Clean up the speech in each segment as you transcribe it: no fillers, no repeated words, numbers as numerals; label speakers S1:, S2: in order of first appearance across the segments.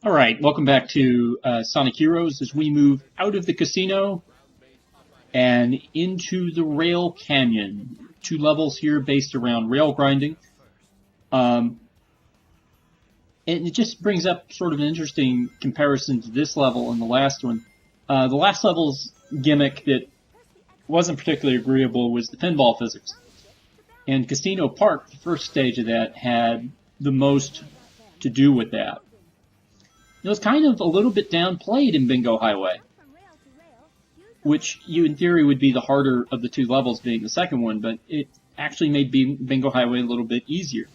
S1: All right, welcome back to Sonic Heroes as we move out of the casino and into the Rail Canyon. Two levels here based around rail grinding. And it just brings up sort of an interesting comparison to this level and the last one. The last level's gimmick that wasn't particularly agreeable was the pinball physics. And Casino Park, the first stage of that, had the most to do with that. It was kind of a little bit downplayed in Bingo Highway, which you in theory would be the harder of the two levels, being the second one, but it actually made Bingo Highway a little bit easier.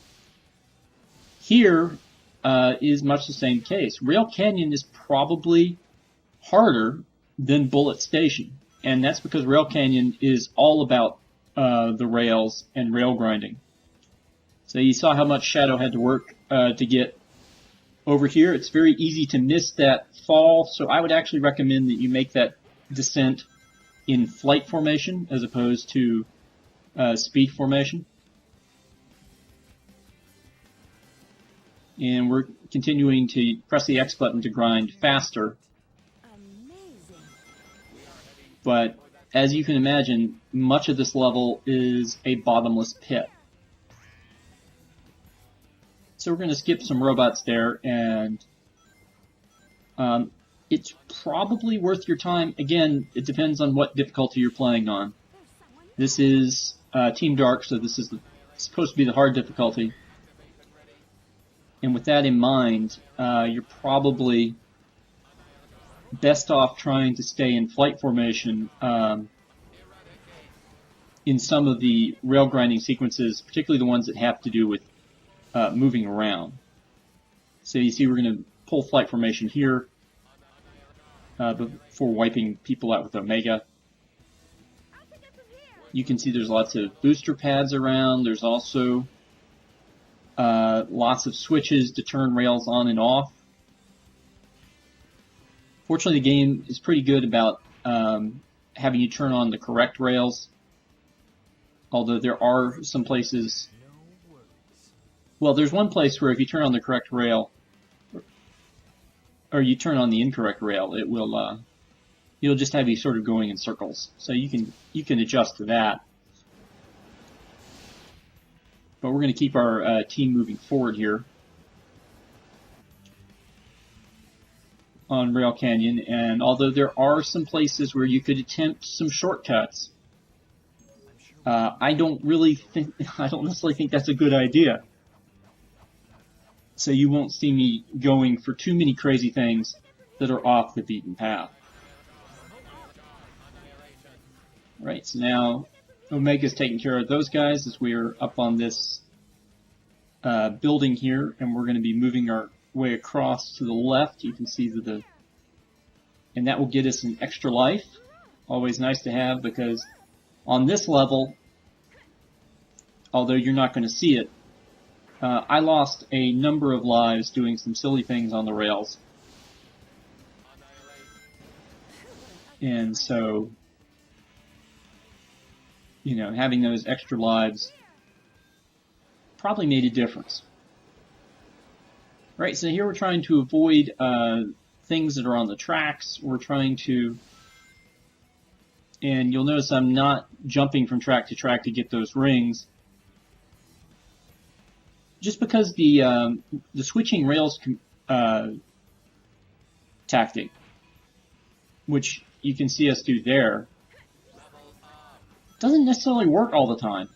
S1: Here is much the same case. Rail Canyon is probably harder than Bullet Station, and that's because Rail Canyon is all about the rails and rail grinding. So you saw how much Shadow had to work to get over here. It's very easy to miss that fall, so I would actually recommend that you make that descent in flight formation as opposed to speed formation. And we're continuing to press the X button to grind faster. But as you can imagine, much of this level is a bottomless pit. So we're going to skip some robots there, and it's probably worth your time. Again, it depends on what difficulty you're playing on. This is Team Dark, so this is supposed to be the hard difficulty. And with that in mind, you're probably best off trying to stay in flight formation in some of the rail grinding sequences, particularly the ones that have to do with moving around. So you see we're going to pull flight formation here before wiping people out with Omega. You can see there's lots of booster pads around. There's also lots of switches to turn rails on and off. Fortunately, the game is pretty good about having you turn on the correct rails, although there are some places. Well, there's one place where if you turn on the correct rail, or you turn on the incorrect rail, it will it'll just have you sort of going in circles. So you can adjust to that. But we're going to keep our team moving forward here on Rail Canyon, and although there are some places where you could attempt some shortcuts, I don't necessarily think that's a good idea. So you won't see me going for too many crazy things that are off the beaten path. Right, so now Omega's taking care of those guys as we're up on this building here, and we're going to be moving our way across to the left. You can see and that will get us an extra life. Always nice to have, because on this level, although you're not going to see it, I lost a number of lives doing some silly things on the rails. And so, having those extra lives probably made a difference. Right, so here we're trying to avoid things that are on the tracks. We're trying to, and you'll notice I'm not jumping from track to track to get those rings, just because the switching rails tactic, which you can see us do there, doesn't necessarily work all the time.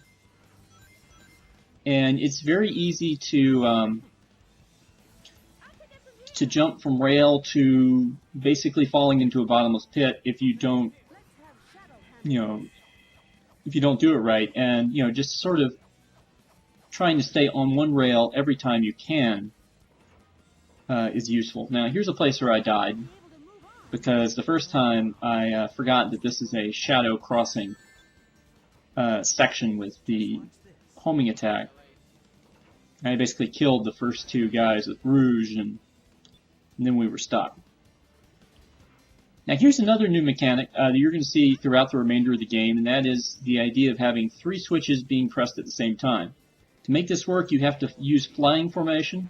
S1: And it's very easy to jump from rail to basically falling into a bottomless pit if you don't, if you don't do it right. And, just sort of trying to stay on one rail every time you can is useful. Now, here's a place where I died, because the first time I forgot that this is a shadow crossing section with the homing attack. I basically killed the first two guys with Rouge, and then we were stuck. Now here's another new mechanic that you're going to see throughout the remainder of the game, and that is the idea of having three switches being pressed at the same time. To make this work, you have to use flying formation,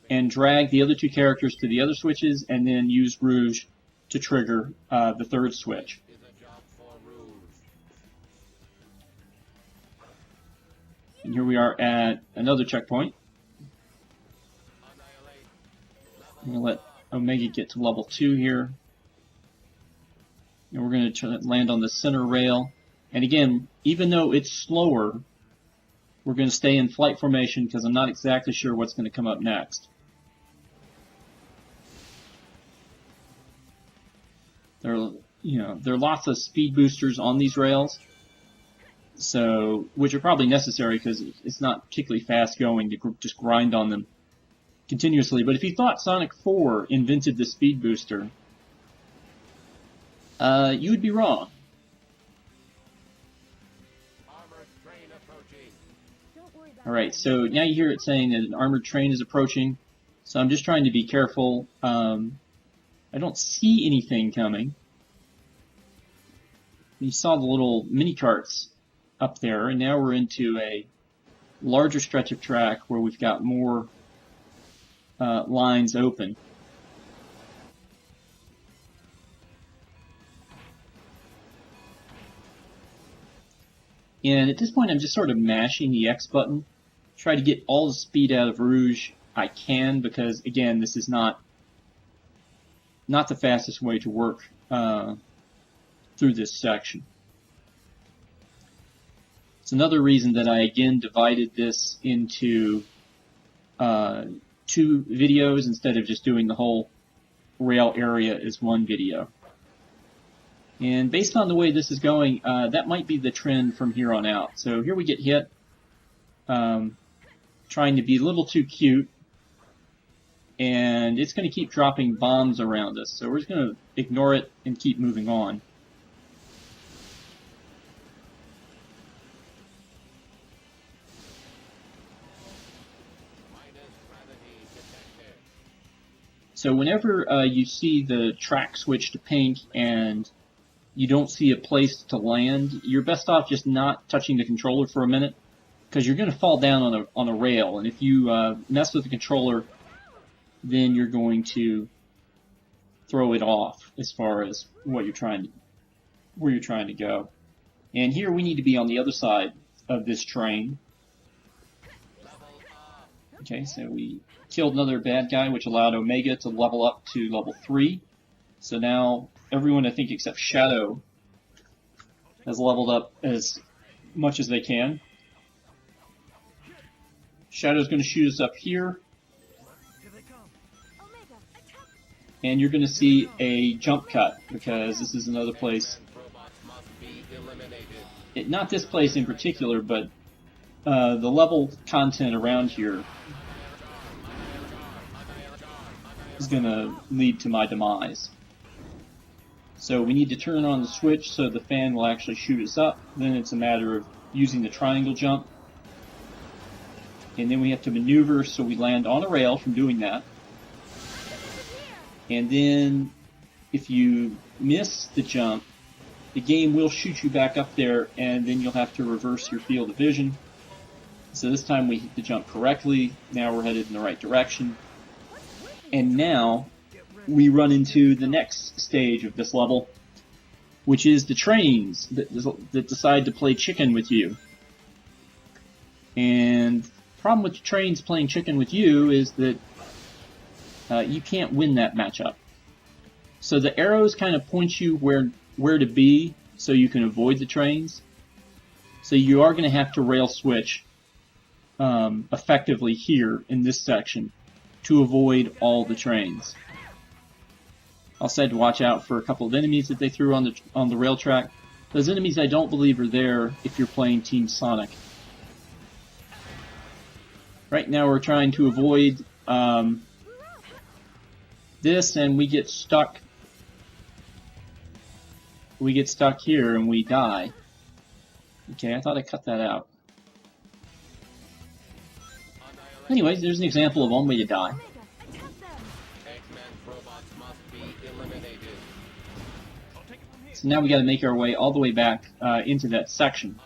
S1: and drag the other two characters to the other switches, and then use Rouge to trigger the third switch. And here we are at another checkpoint. I'm going to let Omega get to level 2 here. And we're going to land on the center rail. And again, even though it's slower, we're going to stay in flight formation because I'm not exactly sure what's going to come up next. There are lots of speed boosters on these rails, which are probably necessary because it's not particularly fast going to just grind on them continuously. But if you thought Sonic 4 invented the speed booster, you would be wrong. Alright, so now you hear it saying that an armored train is approaching. So I'm just trying to be careful. I don't see anything coming. You saw the little mini carts up there, and now we're into a larger stretch of track where we've got more lines open. And at this point I'm just sort of mashing the X button, try to get all the speed out of Rouge I can, because again, this is not the fastest way to work through this section. It's another reason that I again divided this into 2 videos instead of just doing the whole rail area as one video. And based on the way this is going, that might be the trend from here on out. So here we get hit, trying to be a little too cute, and it's going to keep dropping bombs around us. So we're just going to ignore it and keep moving on. So whenever you see the track switch to pink and you don't see a place to land, you're best off just not touching the controller for a minute, because you're going to fall down on a rail, and if you mess with the controller, then you're going to throw it off as far as where you're trying to go. And here we need to be on the other side of this train. Okay, so we killed another bad guy, which allowed Omega to level up to level 3. So now everyone, I think, except Shadow, has leveled up as much as they can. Shadow's going to shoot us up here. And you're going to see a jump cut, because this is another place. Not this place in particular, but the level content around here is going to lead to my demise. So we need to turn on the switch so the fan will actually shoot us up. Then it's a matter of using the triangle jump. And then we have to maneuver so we land on a rail from doing that. And then if you miss the jump, the game will shoot you back up there, and then you'll have to reverse your field of vision. So this time we hit the jump correctly. Now we're headed in the right direction. And now we run into the next stage of this level, which is the trains that decide to play chicken with you. And the problem with the trains playing chicken with you is that you can't win that matchup. So the arrows kind of point you where to be so you can avoid the trains. So you are going to have to rail switch effectively here in this section to avoid all the trains. Also had to watch out for a couple of enemies that they threw on the rail track. Those enemies I don't believe are there if you're playing Team Sonic. Right now we're trying to avoid this, and we get stuck. We get stuck here and we die. Okay, I thought I cut that out. Anyways, there's an example of one way to die. So now we got to make our way all the way back into that section.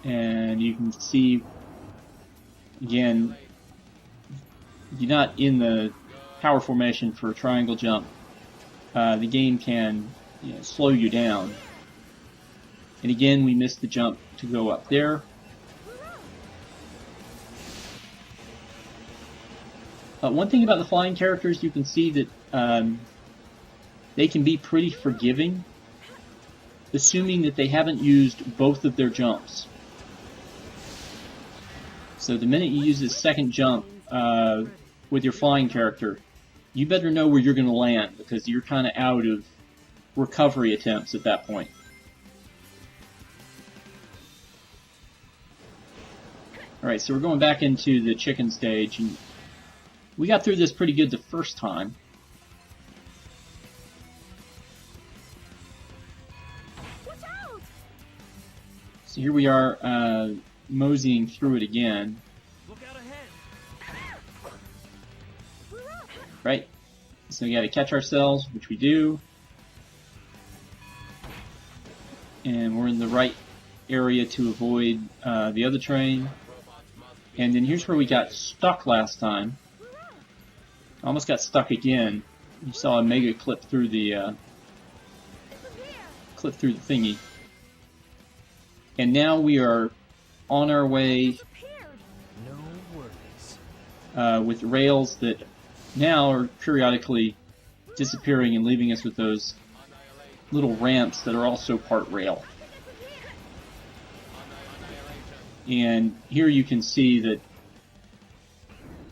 S1: And you can see, again, you're not in the power formation for a triangle jump. The game can slow you down. And again, we missed the jump to go up there. One thing about the flying characters, you can see that they can be pretty forgiving, assuming that they haven't used both of their jumps. So the minute you use this second jump with your flying character, you better know where you're going to land, because you're kind of out of recovery attempts at that point. Alright, so we're going back into the chicken stage, and we got through this pretty good the first time.
S2: Watch out!
S1: So here we are moseying through it again.
S3: Look out ahead.
S1: Right? So we got to catch ourselves, which we do. And we're in the right area to avoid the other train. And then here's where we got stuck last time. Almost got stuck again. You saw a mega clip through the thingy. And now we are on our way
S3: No worries.
S1: with rails that now are periodically disappearing and leaving us with those little ramps that are also part rail. And here you can see that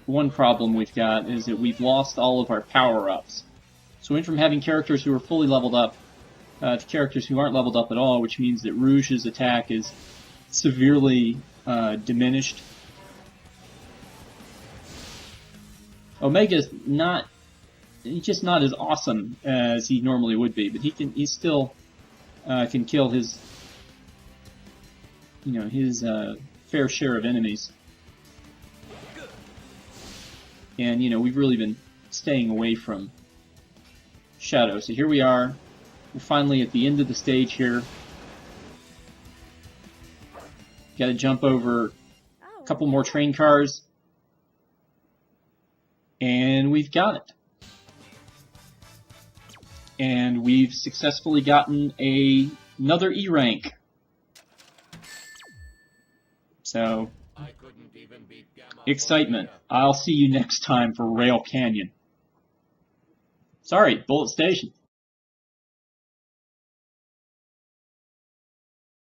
S1: one problem we've got is that we've lost all of our power-ups. So we went from having characters who are fully leveled up to characters who aren't leveled up at all, which means that Rouge's attack is severely diminished. Omega's he's just not as awesome as he normally would be, but he still can kill his fair share of enemies. And we've really been staying away from Shadow. So here we are. We're finally at the end of the stage here. Got to jump over a couple more train cars. And we've got it. And we've successfully gotten another E rank. So, excitement. I'll see you next time for Rail Canyon. Sorry, Bullet Station.